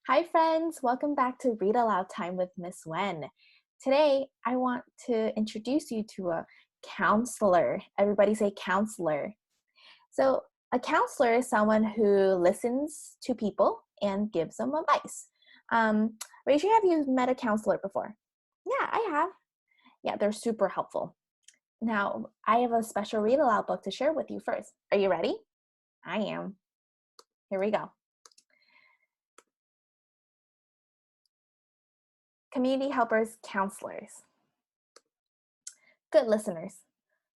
Hi friends, welcome back to Read Aloud Time with Miss Wen. Today, I want to introduce you to a counselor. Everybody say counselor. So, a counselor is someone who listens to people and gives them advice. Raise your hand if you've met a counselor before. Yeah, I have. Yeah, they're super helpful. Now, I have a special read aloud book to share with you first. Are you ready? I am. Here we go. Community helpers, counselors. Good listeners.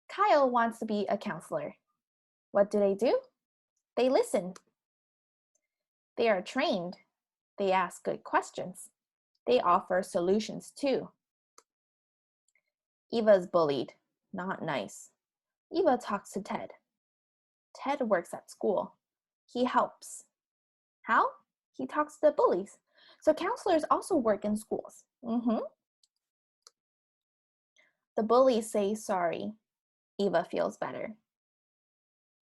Kyle wants to be a counselor. What do? They listen. They are trained. They ask good questions. They offer solutions too. Eva is bullied. Not nice. Eva talks to Ted. Ted works at school. He helps. How? He talks to the bullies. So counselors also work in schools. The bullies say sorry. Eva feels better.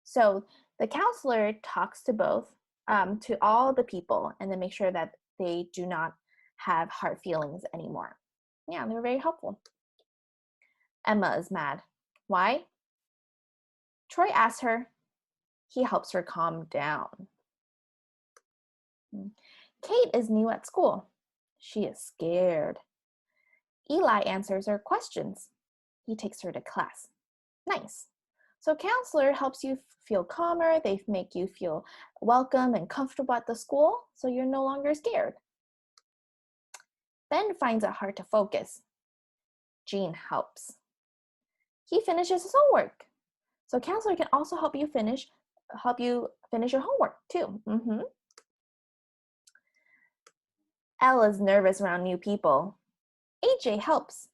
So the counselor talks to to all the people, and then make sure that they do not have hard feelings anymore. Yeah, they're very helpful. Emma is mad. Why? Troy asks her. He helps her calm down. Kate is new at school. She is scared. Eli answers her questions. He takes her to class. Nice. So counselor helps you feel calmer. They make you feel welcome and comfortable at the school, so you're no longer scared. Ben finds it hard to focus. Jean helps. He finishes his homework. So counselor can also help you finish your homework too. Ella's nervous around new people. AJ helps.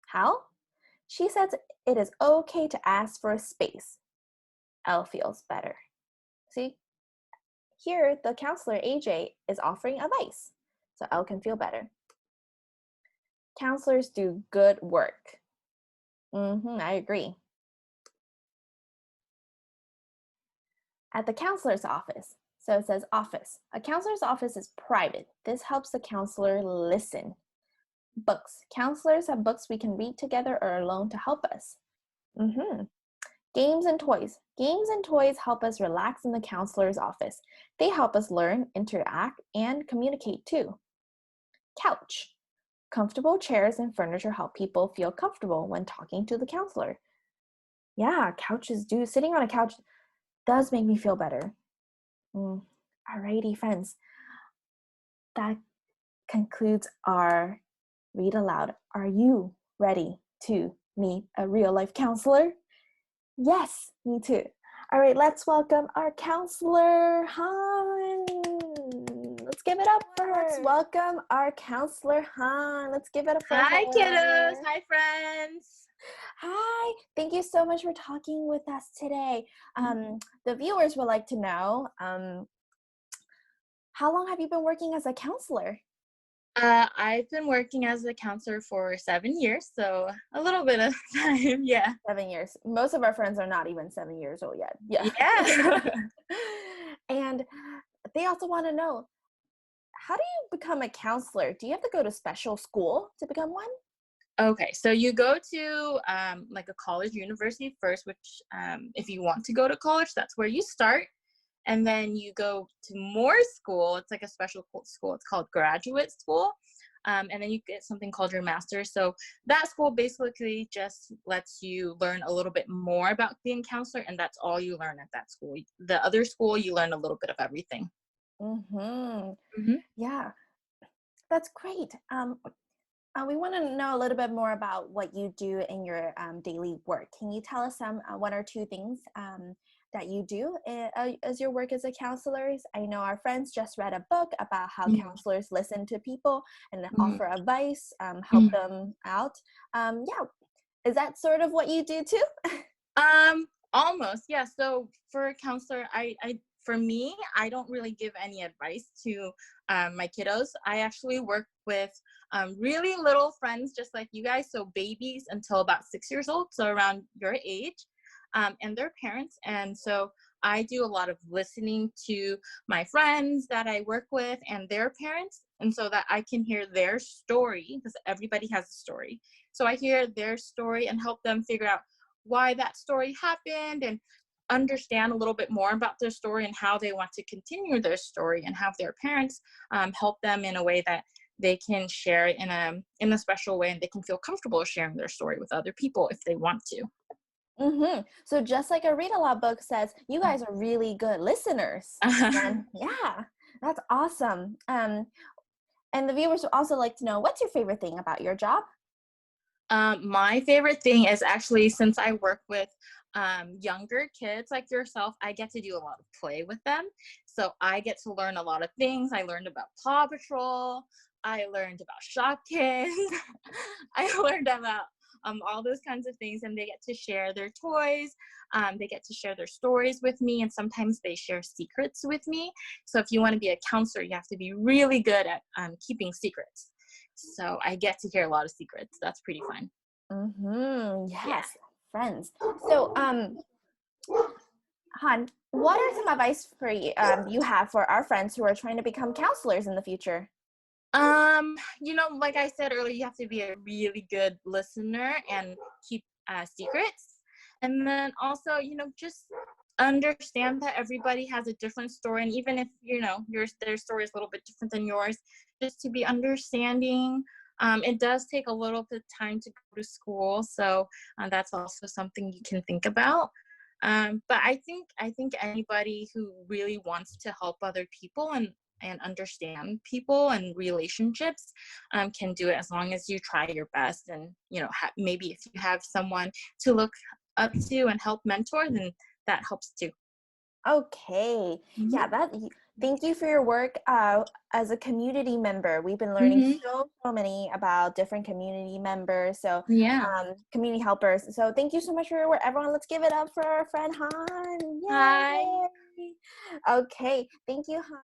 How? She says it is okay to ask for a space. Elle feels better. See? Here, the counselor, AJ, is offering advice, so Elle can feel better. Counselors do good work. I agree. At the counselor's office, so it says office. A counselor's office is private. This helps the counselor listen. Books. Counselors have books we can read together or alone to help us. Games and toys. Games and toys help us relax in the counselor's office. They help us learn, interact, and communicate too. Couch. Comfortable chairs and furniture help people feel comfortable when talking to the counselor. Yeah, sitting on a couch does make me feel better. Alrighty, friends. That concludes our read aloud. Are you ready to meet a real life counselor? Yes, me too. All right, let's welcome our counselor, Han. Let's give it up for her. Let's welcome our counselor, Han. Let's give it up for her. Hi, kiddos. Hi, friends. Hi. Thank you so much for talking with us today. The viewers would like to know, how long have you been working as a counselor? I've been working as a counselor for 7 years, so a little bit of time, yeah. 7 years. Most of our friends are not even 7 years old yet. Yeah. And they also want to know, how do you become a counselor? Do you have to go to special school to become one? Okay, so you go to like a college university first, which if you want to go to college, that's where you start. And then you go to more school. It's like a special school. It's called graduate school. And then you get something called your master's. So that school basically just lets you learn a little bit more about being a counselor, and that's all you learn at that school. The other school, you learn a little bit of everything. Yeah, that's great. We want to know a little bit more about what you do in your daily work. Can you tell us one or two things that you do as your work as a counselor? I know our friends just read a book about how counselors listen to people and offer advice, help them out. Is that sort of what you do too? Almost, yeah. So for a counselor, for me, I don't really give any advice to my kiddos. I actually work with really little friends just like you guys, so babies until about 6 years old, so around your age, and their parents. And so I do a lot of listening to my friends that I work with and their parents, and so that I can hear their story, because everybody has a story. So I hear their story and help them figure out why that story happened, and understand a little bit more about their story and how they want to continue their story, and have their parents help them in a way that they can share it in a special way, and they can feel comfortable sharing their story with other people if they want to. So just like a read aloud book says, you guys are really good listeners. And yeah, that's awesome. And the viewers would also like to know, what's your favorite thing about your job? My favorite thing is actually, since I work with younger kids like yourself, I get to do a lot of play with them. So I get to learn a lot of things. I learned about Paw Patrol. I learned about Shopkins. I learned about all those kinds of things, and they get to share their toys. They get to share their stories with me, and sometimes they share secrets with me. So if you want to be a counselor, you have to be really good at keeping secrets. So I get to hear a lot of secrets. That's pretty fun. Yeah. Yes, friends. So, Han, what are some advice for you, you have for our friends who are trying to become counselors in the future? Like I said earlier, you have to be a really good listener and keep secrets. And then also, just understand that everybody has a different story. And even if, their story is a little bit different than yours, just to be understanding. It does take a little bit of time to go to school. So that's also something you can think about. But I think anybody who really wants to help other people and understand people and relationships can do it, as long as you try your best. And maybe if you have someone to look up to and help mentor, then that helps too. Okay. Yeah, Hmm. thank you for your work as a community member. We've been learning Hmm. so many about different community members, so Yeah. community helpers. So thank you so much for your work. Everyone, let's give it up for our friend Han. Hi. Yay! Okay, thank you, Han.